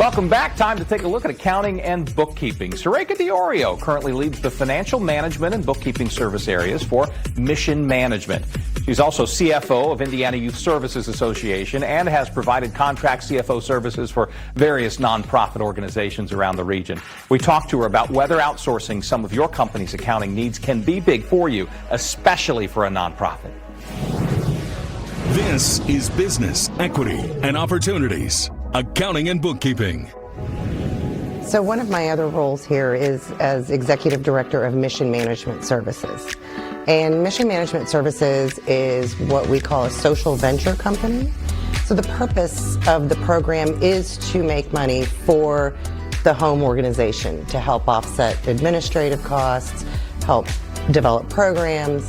Welcome back. Time to take a look at accounting and bookkeeping. Sareka DiOrio currently leads the financial management and bookkeeping service areas for Mission Management. She's also CFO of Indiana Youth Services Association and has provided contract CFO services for various nonprofit organizations around the region. We talked to her about whether outsourcing some of your company's accounting needs can be big for you, especially for a nonprofit. This is Business, Equity, and Opportunities. Accounting and bookkeeping. So one of my other roles here is as Executive Director of Mission Management Services. And Mission Management Services is what we call a social venture company. So the purpose of the program is to make money for the home organization, to help offset administrative costs, help develop programs.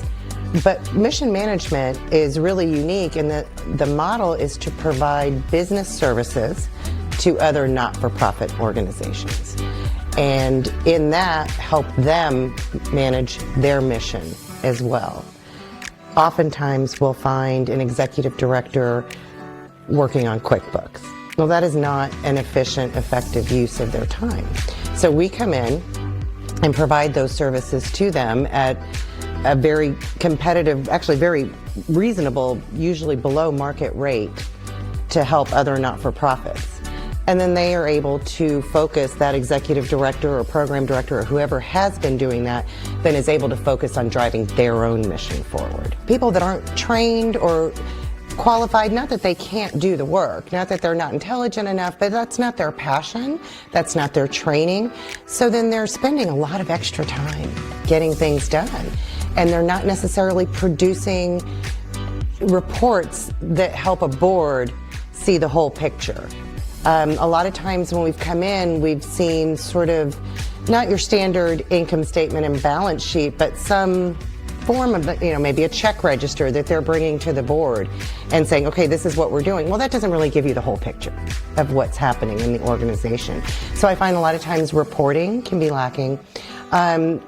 But Mission Management is really unique in that the model is to provide business services to other not-for-profit organizations. And in that, help them manage their mission as well. Oftentimes, we'll find an executive director working on QuickBooks. Well, that is not an efficient, effective use of their time. So we come in and provide those services to them at a very competitive, actually very reasonable, usually below market rate to help other not-for-profits. And then they are able to focus, that executive director or program director or whoever has been doing that, then is able to focus on driving their own mission forward. People that aren't trained or qualified, not that they can't do the work, not that they're not intelligent enough, but that's not their passion, that's not their training. So then they're spending a lot of extra time getting things done. And they're not necessarily producing reports that help a board see the whole picture. A lot of times when we've come in, we've seen sort of not your standard income statement and balance sheet, but some form of, maybe a check register that they're bringing to the board and saying, okay, this is what we're doing. Well, that doesn't really give you the whole picture of what's happening in the organization. So I find a lot of times reporting can be lacking.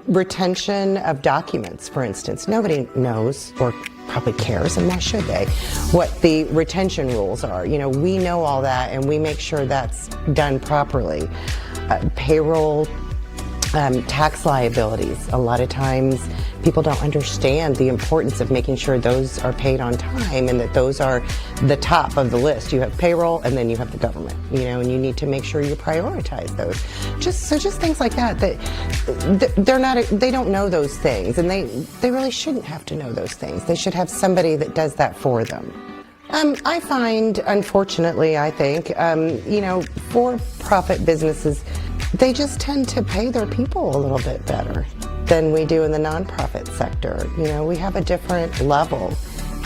Retention of documents, for instance. Nobody knows or probably cares, and why should they, what the retention rules are. We know all that, and we make sure that's done properly. Payroll, tax liabilities. A lot of times people don't understand the importance of making sure those are paid on time and that those are the top of the list. You have payroll and then you have the government, and you need to make sure you prioritize those. Just things like that, they don't know those things, and they really shouldn't have to know those things. They should have somebody that does that for them. I find, unfortunately, I think, for-profit businesses, they just tend to pay their people a little bit better than we do in the nonprofit sector. We have a different level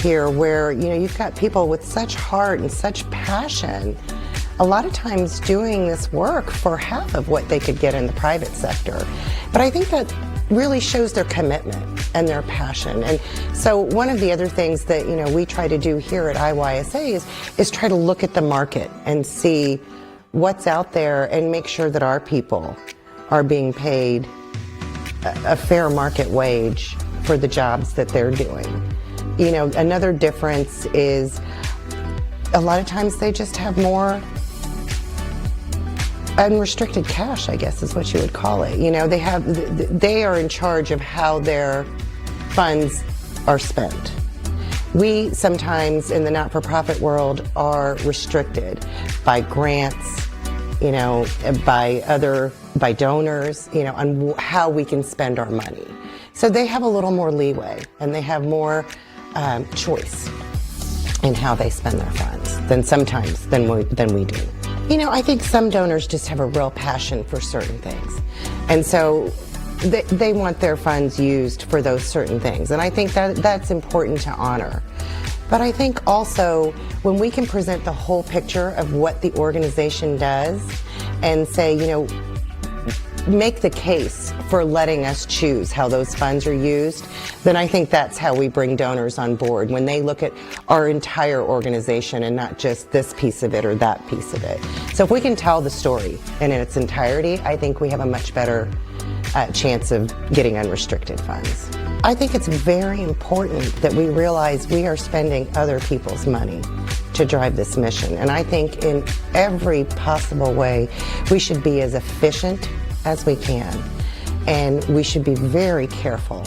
here where, you've got people with such heart and such passion, a lot of times doing this work for half of what they could get in the private sector. But I think that really shows their commitment and their passion. And so one of the other things that, we try to do here at IYSA is try to look at the market and see what's out there and make sure that our people are being paid a fair market wage for the jobs that they're doing. Another difference is a lot of times they just have more unrestricted cash, I guess is what you would call it. They are in charge of how their funds are spent. We sometimes in the not-for-profit world are restricted by grants, by donors, on how we can spend our money. So they have a little more leeway and they have more choice in how they spend their funds than we do. I think some donors just have a real passion for certain things. And so they want their funds used for those certain things. And I think that's important to honor. But I think also when we can present the whole picture of what the organization does and say, make the case for letting us choose how those funds are used, then I think that's how we bring donors on board, when they look at our entire organization and not just this piece of it or that piece of it. So if we can tell the story in its entirety, I think we have a much better chance of getting unrestricted funds. I think it's very important that we realize we are spending other people's money to drive this mission. And I think in every possible way, we should be as efficient as we can. And we should be very careful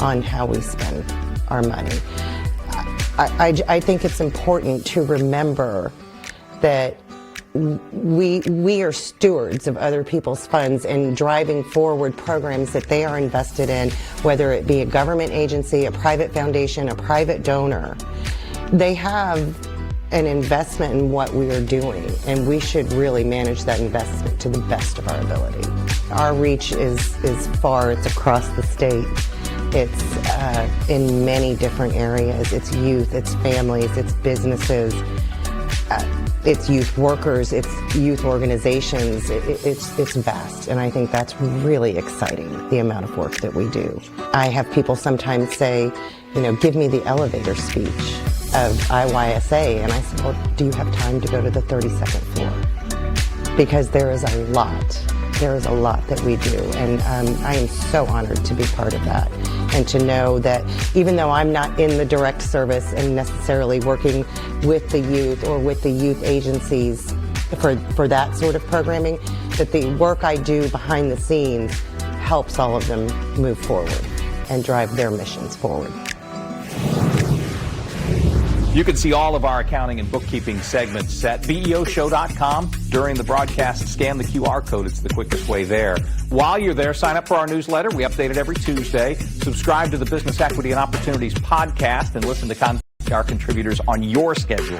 on how we spend our money. I think it's important to remember that we are stewards of other people's funds and driving forward programs that they are invested in, whether it be a government agency, a private foundation, a private donor. They have an investment in what we are doing, and we should really manage that investment to the best of our ability. Our reach is far. It's across the state. It's in many different areas. It's youth, it's families, it's businesses, it's youth workers, it's youth organizations. It's vast, and I think that's really exciting, the amount of work that we do. I have people sometimes say, give me the elevator speech of IYSA, and I said, well, do you have time to go to the 32nd floor? Because there is a lot. There is a lot that we do, and I am so honored to be part of that, and to know that even though I'm not in the direct service and necessarily working with the youth or with the youth agencies for that sort of programming, that the work I do behind the scenes helps all of them move forward and drive their missions forward. You can see all of our accounting and bookkeeping segments at beoshow.com. During the broadcast, scan the QR code. It's the quickest way there. While you're there, sign up for our newsletter. We update it every Tuesday. Subscribe to the Business Equity and Opportunities podcast and listen to our contributors on your schedule.